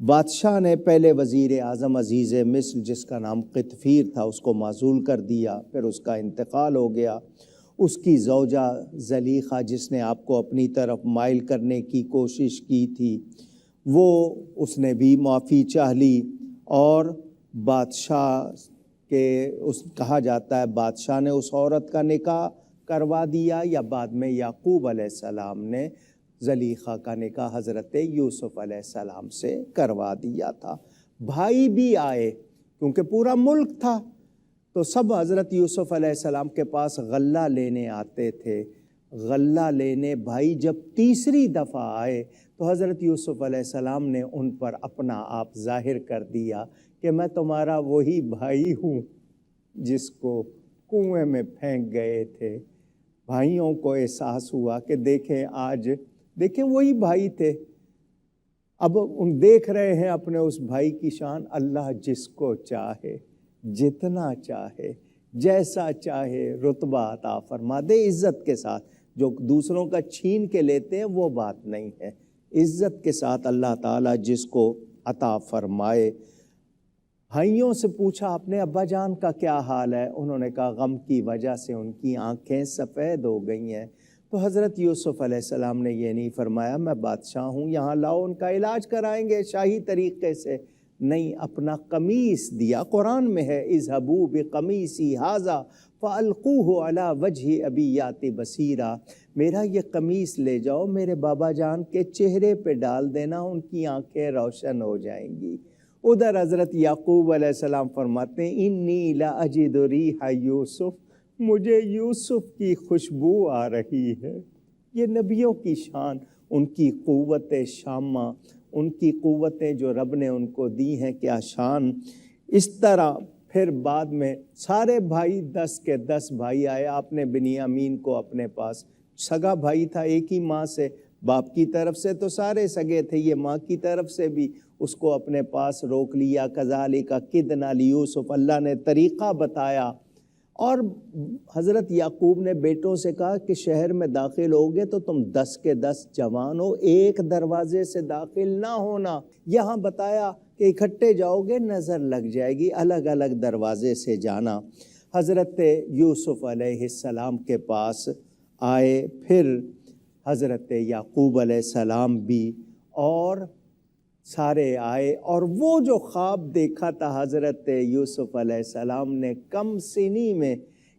بادشاہ نے پہلے وزیر اعظم عزیز مصر جس کا نام قطفیر تھا اس کو معزول کر دیا، پھر اس کا انتقال ہو گیا۔ اس کی زوجہ زلیخا جس نے آپ کو اپنی طرف مائل کرنے کی کوشش کی تھی، وہ اس نے بھی معافی چاہ لی، اور بادشاہ کے کہا جاتا ہے بادشاہ نے اس عورت کا نکاح کروا دیا، یا بعد میں یعقوب علیہ السلام نے زلیخا کا نکاح حضرت یوسف علیہ السلام سے کروا دیا تھا۔ بھائی بھی آئے کیونکہ پورا ملک تھا، تو سب حضرت یوسف علیہ السلام کے پاس غلہ لینے آتے تھے۔ غلہ لینے بھائی جب تیسری دفعہ آئے تو حضرت یوسف علیہ السلام نے ان پر اپنا آپ ظاہر کر دیا کہ میں تمہارا وہی بھائی ہوں جس کو کنویں میں پھینک گئے تھے۔ بھائیوں کو احساس ہوا کہ دیکھیں وہی بھائی تھے، اب ان دیکھ رہے ہیں اپنے اس بھائی کی شان۔ اللہ جس کو چاہے، جتنا چاہے، جیسا چاہے رتبہ عطا فرما دے عزت کے ساتھ۔ جو دوسروں کا چھین کے لیتے ہیں وہ بات نہیں ہے، عزت کے ساتھ اللہ تعالیٰ جس کو عطا فرمائے۔ بھائیوں سے پوچھا اپنے ابا جان کا کیا حال ہے؟ انہوں نے کہا غم کی وجہ سے ان کی آنکھیں سفید ہو گئی ہیں۔ تو حضرت یوسف علیہ السلام نے یہ نہیں فرمایا میں بادشاہ ہوں، یہاں لاؤ ان کا علاج کرائیں گے شاہی طریقے سے، نہیں، اپنا قمیص دیا۔ قرآن میں ہے اذهبوا بقمیصی ھذا فالقوہ علی وجہ ابیات بصیرا، میرا یہ قمیص لے جاؤ میرے بابا جان کے چہرے پہ ڈال دینا، ان کی آنکھیں روشن ہو جائیں گی۔ ادھر حضرت یعقوب علیہ السلام فرماتے ہیں انی لاجد ریح یوسف، مجھے یوسف کی خوشبو آ رہی ہے۔ یہ نبیوں کی شان، ان کی قوت شامہ، ان کی قوتیں جو رب نے ان کو دی ہیں، کیا شان۔ اس طرح پھر بعد میں سارے بھائی 10 کے 10 بھائی آئے۔ آپ نے بنیامین کو اپنے پاس، سگا بھائی تھا ایک ہی ماں سے، باپ کی طرف سے تو سارے سگے تھے، یہ ماں کی طرف سے بھی اس کو اپنے پاس روک لیا۔ کذالک کدنا لیوسف، اللہ نے طریقہ بتایا۔ اور حضرت یعقوب نے بیٹوں سے کہا کہ شہر میں داخل ہوگے تو تم 10 کے 10 جوان ہو، ایک دروازے سے داخل نہ ہونا۔ یہاں بتایا کہ اکٹھے جاؤ گے نظر لگ جائے گی، الگ الگ دروازے سے جانا۔ حضرت یوسف علیہ السلام کے پاس آئے، پھر حضرت یعقوب علیہ السلام بھی، اور سارے آئے، اور وہ جو خواب دیکھا تھا حضرت یوسف علیہ السلام نے کم سنی میں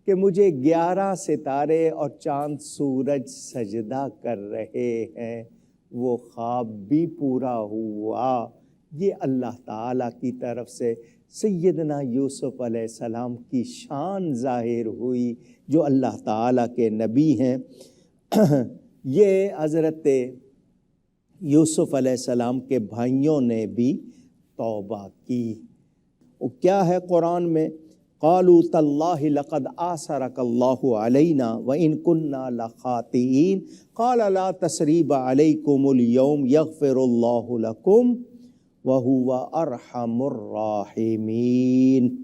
کہ مجھے 11 ستارے اور چاند سورج سجدہ کر رہے ہیں، وہ خواب بھی پورا ہوا۔ یہ اللہ تعالیٰ کی طرف سے سیدنا یوسف علیہ السلام کی شان ظاہر ہوئی، جو اللہ تعالیٰ کے نبی ہیں۔ یہ حضرت یوسف علیہ السلام کے بھائیوں نے بھی توبہ کی۔ وہ کیا ہے قرآن میں؟ قالوا تاللہ لقد آثرک اللہ علینا وإن كنا لخاطئین قال لا تثریب علیکم اليوم یغفر اللہ لکم وہو ارحم الراحمین۔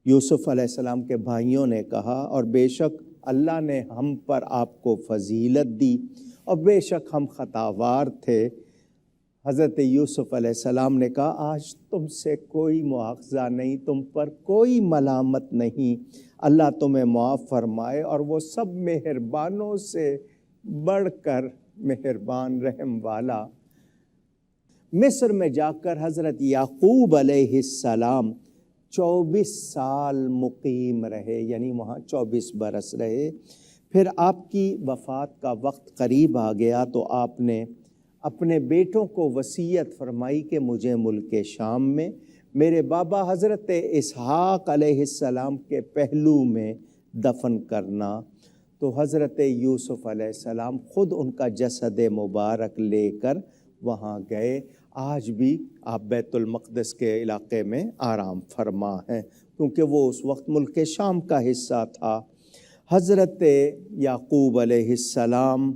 یوسف علیہ السلام کے بھائیوں نے کہا اور بے شک اللہ نے ہم پر آپ کو فضیلت دی، اور بے شک ہم خطاوار تھے۔ حضرت یوسف علیہ السلام نے کہا آج تم سے کوئی مواخذہ نہیں، تم پر کوئی ملامت نہیں، اللہ تمہیں معاف فرمائے، اور وہ سب مہربانوں سے بڑھ کر مہربان رحم والا۔ مصر میں جا کر حضرت یعقوب علیہ السلام 24 سال مقیم رہے، یعنی وہاں 24 برس رہے۔ پھر آپ کی وفات کا وقت قریب آ گیا تو آپ نے اپنے بیٹوں کو وصیت فرمائی کہ مجھے ملک شام میں میرے بابا حضرت اسحاق علیہ السلام کے پہلو میں دفن کرنا۔ تو حضرت یوسف علیہ السلام خود ان کا جسد مبارک لے کر وہاں گئے۔ آج بھی آپ بیت المقدس کے علاقے میں آرام فرما ہیں، کیونکہ وہ اس وقت ملک شام کا حصہ تھا۔ حضرت یعقوب علیہ السلام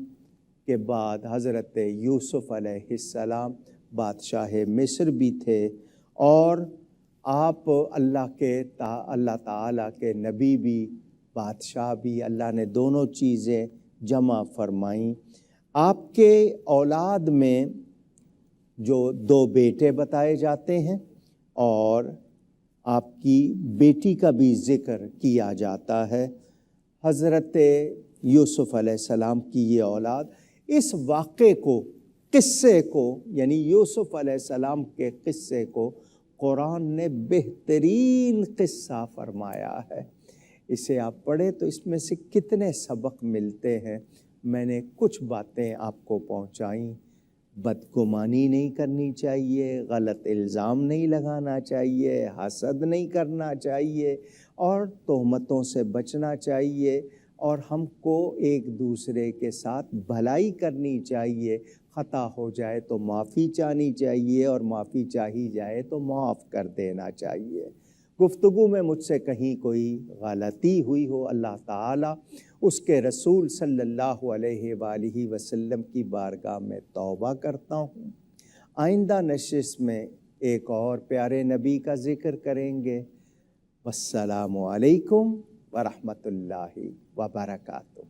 کے بعد حضرت یوسف علیہ السلام بادشاہ مصر بھی تھے، اور آپ اللہ تعالیٰ کے نبی بھی، بادشاہ بھی، اللہ نے دونوں چیزیں جمع فرمائیں۔ آپ کے اولاد میں جو 2 بیٹے بتائے جاتے ہیں اور آپ کی بیٹی کا بھی ذکر کیا جاتا ہے۔ حضرت یوسف علیہ السلام کی یہ اولاد اس واقعے کو، قصے کو، یعنی یوسف علیہ السلام کے قصے کو قرآن نے بہترین قصہ فرمایا ہے۔ اسے آپ پڑھیں تو اس میں سے کتنے سبق ملتے ہیں۔ میں نے کچھ باتیں آپ کو پہنچائیں۔ بدگمانی نہیں کرنی چاہیے، غلط الزام نہیں لگانا چاہیے، حسد نہیں کرنا چاہیے اور تہمتوں سے بچنا چاہیے، اور ہم کو ایک دوسرے کے ساتھ بھلائی کرنی چاہیے۔ خطا ہو جائے تو معافی چاہنی چاہیے، اور معافی چاہی جائے تو معاف کر دینا چاہیے۔ گفتگو میں مجھ سے کہیں کوئی غلطی ہوئی ہو، اللہ تعالیٰ اس کے رسول صلی اللہ علیہ وآلہ وسلم کی بارگاہ میں توبہ کرتا ہوں۔ آئندہ نشست میں ایک اور پیارے نبی کا ذکر کریں گے۔ والسلام علیکم ورحمۃ اللہ وبرکاتہ۔